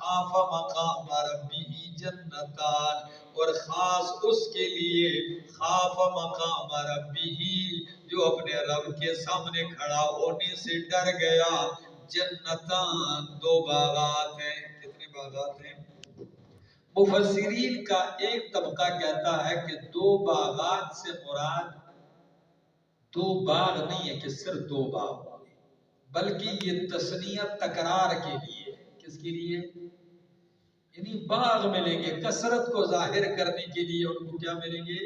خاف مقام ربه جنتان، اور خاص اس کے لیے خاف مقام ربه جو اپنے رب کے سامنے کھڑا ہونے سے ڈر گیا، جنتان دو باغات ہیں۔ کتنے باغات ہیں؟ مفسرین کا ایک طبقہ کہتا ہے کہ دو باغات سے مراد دو باغ نہیں ہے کہ صرف دو باغ، بلکہ یہ تثنیہ تکرار کے لیے۔ کس کے لیے؟ یعنی باغ ملیں گے، کثرت کو ظاہر کرنے کے لیے ان کو کیا ملیں گے؟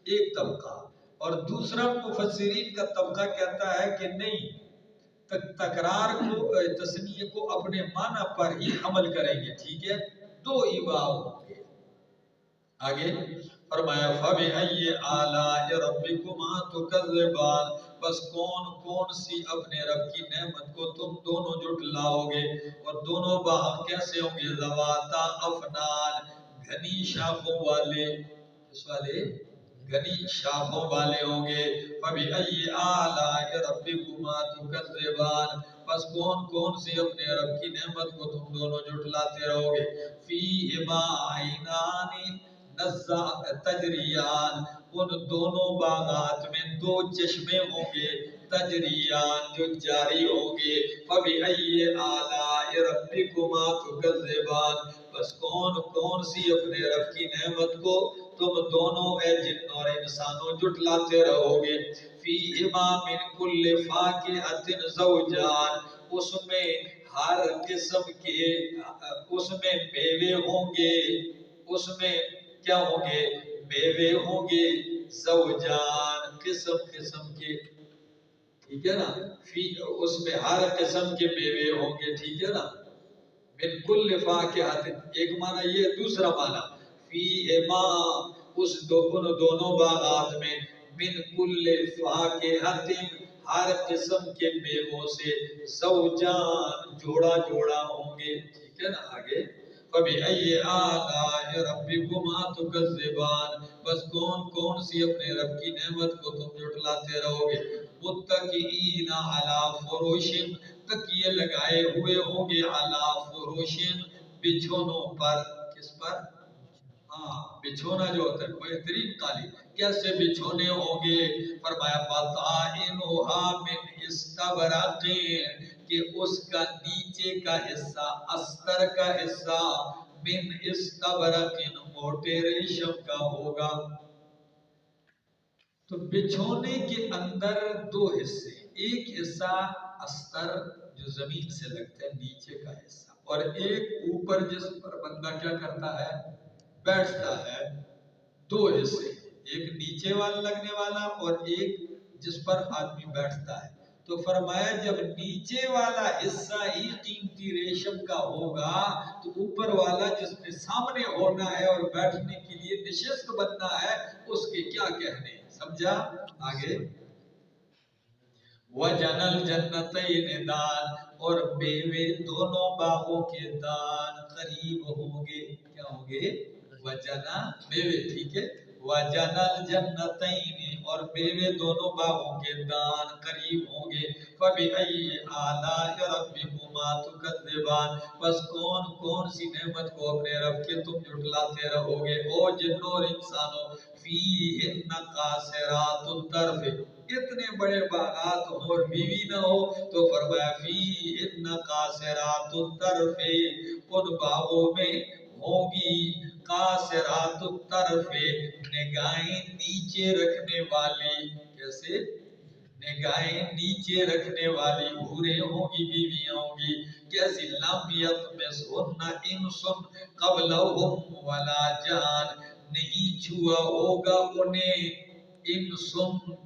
ایک طبقہ۔ اور دوسرا مفسرین کا طبقہ کہتا ہے کہ نہیں، تکرار کو تثنیہ کو اپنے معنی پر ہی عمل کریں گے، ٹھیک ہے، دو ہی باغ ہوں گے۔ آگے فرمایا فَبِأَيِّ آلَاءِ رَبِّكُمَا تُكَذِّبَانِ، بس کون کون سی اپنے رب کی نعمت کو تم دونوں جھٹلاؤ گے، اور دونوں باغ کیسے ہوں گے؟ ذَوَاتَا أَفْنَانٍ، گھنی شاخوں والے۔ کس والے؟ گھنی شاخوں والے ہوں گے۔ فَبِأَيِّ آلَاءِ رَبِّكُمَا تُكَذِّبَانِ، بس کون کون سی اپنے رب کی نعمت کو تم دونوں جھٹلاتے رہو گے۔ فِيهِمَا عَيْنَانِ تجریان، ان دونوں باغات میں دو چشمے ہوں گے، تجریان جو جاری ہوں گے۔ فَبِأَيِّ آلَاءِ رَبِّكُمَا تُكَذِّبَانِ، بس کون کون سی اپنے رب کی نعمت کو تم دونوں اے جن اور انسانوں جھٹلاتے رہو گے۔ فِيهِمَا مِن كُلِّ فَاكِهَةٍ زَوْجَانِ، اس میں ہر قسم کے اس میں میوے ہوں گے، اس میں کیا ہوں گے؟ میوے ہوں گے، زوجان قسم قسم کے، ٹھیک ہے نا، اس میں ہر قسم کے میوے ہوں گے، ٹھیک ہے نا۔ من کل فاکہۃ، ایک معنی یہ، دوسرا معنی فیہما، اس ان دونوں باغات میں، من کل فاکہۃ، ہر قسم کے میووں سے، زوجان جوڑا جوڑا ہوں گے، ٹھیک ہے نا۔ آگے فَبِأَيِّ آلَاءِ رَبِّكُمَا تُكَذِّبَانِ، بس کون کون سی اپنے رب کی نعمت کو تم جھٹلاتے رہو گے۔ مُتَّكِئِينَ عَلَى فُرُشٍ، تکیے لگائے ہوئے ہوں گے، عَلَى فُرُشٍ بچھونوں پر۔ کس پر؟ ہاں، بچھونا جو ہوتا ہے بہترین قالین، کیسے بچھونے ہوں گے؟ فرمایا بَطَائِنُهَا مِنْ إِسْتَبْرَقٍ، کہ اس کا نیچے کا حصہ، استر کا حصہ، من استبرق، موٹے ریشم کا ہوگا۔ تو بچھونے کے اندر دو حصے، ایک حصہ استر جو زمین سے لگتا ہے نیچے کا حصہ، اور ایک اوپر جس پر بندہ کیا کرتا ہے؟ بیٹھتا ہے۔ دو حصے، ایک نیچے والا لگنے والا اور ایک جس پر آدمی بیٹھتا ہے۔ تو فرمایا جب نیچے والا حصہ ہی قیمتی ریشم کا ہوگا تو اوپر والا جس میں سامنے ہونا ہے اور بیٹھنے کے لیے نشست بننا ہے، اس کے کیا کہنے؟ سمجھا؟ آگے وَجَنَى الْجَنَّتَيْنِ دَانٍ، اور میوے دونوں باغوں کے دان قریب ہوں گے، کیا ہوں گے؟ وَجَنَى میوے، ٹھیک ہے، وَجَنَى الْجَنَّتَيْنِ، اور میوے دونوں باغوں کے دان قریب ہوں گے۔ فَبِأَيِّ آلَاءِ رَبِّكُمَا تُكَذِّبَانِ، بس کون کون سی نعمت کو اپنے رب کے تم جھٹلاتے رہو گے، او جنوں اور انسانوں۔ فِيهِنَّ قَاصِرَاتُ الطَّرْفِ، اتنے بڑے باغات ہوں اور بیوی نہ ہو، تو فرمایا فِيهِنَّ قَاصِرَاتُ الطَّرْفِ، ان باغوں میں ہوں گی قاصرات الطرف، نگاہیں نیچے رکھنے والی۔ کیسے؟ نگاہیں نیچے رکھنے والی حوریں ہوں گی، بیویاں ہوں گی، کیسی؟ لم یطمثہن انس قبلہم ولا جان، نہیں چھوا ہوگا انہیں انس،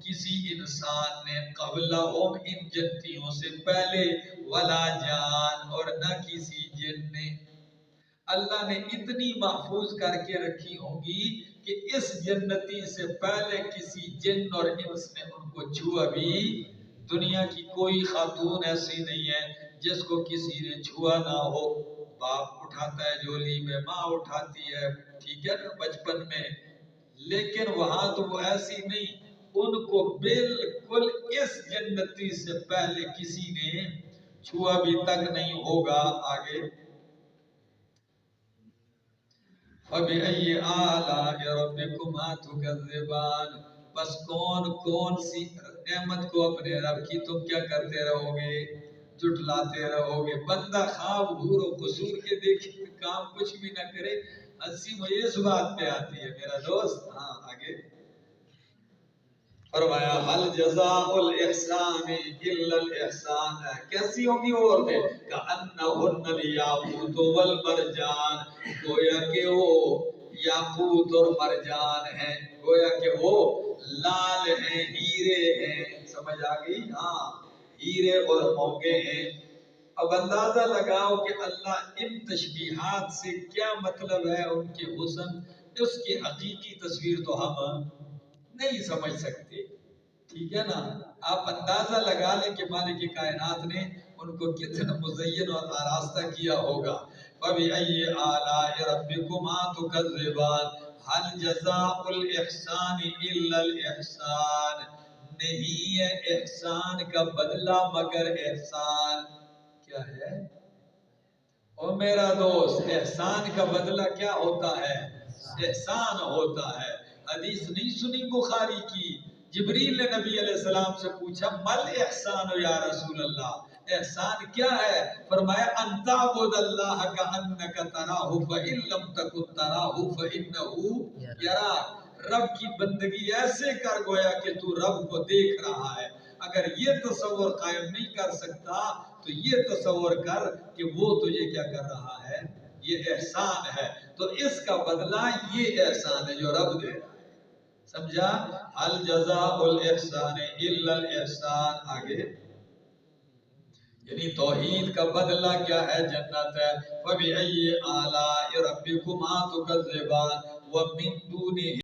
کسی انسان نے، قبلہم ان جنتیوں سے پہلے، ولا جان، اور نہ کسی جن نے۔ اللہ نے اتنی محفوظ کر کے رکھی ہوں گی کہ اس جنتی سے پہلے کسی جن اور انس نے ان کو چھوا بھی۔ دنیا کی کوئی خاتون ایسی نہیں ہے جس کو کسی نے چھوا نہ ہو۔ باپ اٹھاتا ہے جولی میں، ماں اٹھاتی ہے، ٹھیک ہے نا، بچپن میں، لیکن وہاں تو وہ ایسی نہیں، ان کو بالکل اس جنتی سے پہلے کسی نے چھوا بھی تک نہیں ہوگا۔ آگے فَبِأَيِّ آلَاءِ رَبِّكُمَا تُكَذِّبَانِ، بس کون کون سی نعمت کو اپنے رب کی تم کیا کرتے رہو گے، جھٹلاتے رہو گے۔ بندہ خواب حور و قصور کے دیکھے کام کچھ بھی نہ کرے، ہنسی مجھے اس بات پہ آتی ہے میرا دوست۔ ہاں آگے فرمایا حل جزاء الاحسان الا الاحسان، کیسی ہوگی وہ عورتیں؟ کأنہن الیاقوت والمرجان، گویا کہ وہ یاقوت اور مرجان ہیں، گویا کہ وہ لال ہیں، ہیرے ہیں، سمجھ آ گئی؟ ہاں ہیرے اور موگے ہیں۔ اب اندازہ لگاؤ کہ اللہ ان تشبیہات سے کیا مطلب ہے ان کے حسن، اس کی حقیقی تصویر تو ہم نہیں سمجھ سکتے، ٹھیک ہے نا؟ آپ اندازہ لگا لیں کہ مالک کائنات نے ان کو کتنا مزین اور آراستہ کیا ہوگا۔ فَبِأَيِّ آلَاءِ رَبِّكُمَا تُكَذِّبَانِ هَلْ جَزَاءُ الْإِحْسَانِ إِلَّا الْإِحْسَانُ، نہیں ہے احسان کا بدلہ مگر احسان۔ کیا ہے؟ او میرا دوست، احسان کا بدلہ کیا ہوتا ہے؟ احسان ہوتا ہے۔ حدیث نہیں سنی بخاری کی؟ جبریل نے نبی علیہ السلام سے پوچھا مل احسان یا رسول اللہ، احسان کیا ہے؟ فرمایا ان تعبد اللہ کأنک تراہ فإن لم تکن تراہ فإنہ یراک، رب کی بندگی ایسے کر گویا کہ تو رب کو دیکھ رہا ہے۔ اگر یہ تصور قائم نہیں کر سکتا تو یہ تصور کر کہ وہ تجھے کیا کر رہا ہے، یہ احسان ہے، تو اس کا بدلہ یہ احسان ہے جو رب دے رہا ہے۔ سمجھا؟ حل جزاء الاحسان الا الاحسان۔ آگے یعنی توحید کا بدلہ کیا ہے؟ جنت ہے۔ فَبِأَيِّ آلَاءِ رَبِّكُمَا تُكَذِّبَانِ وَمِن دُونِهِ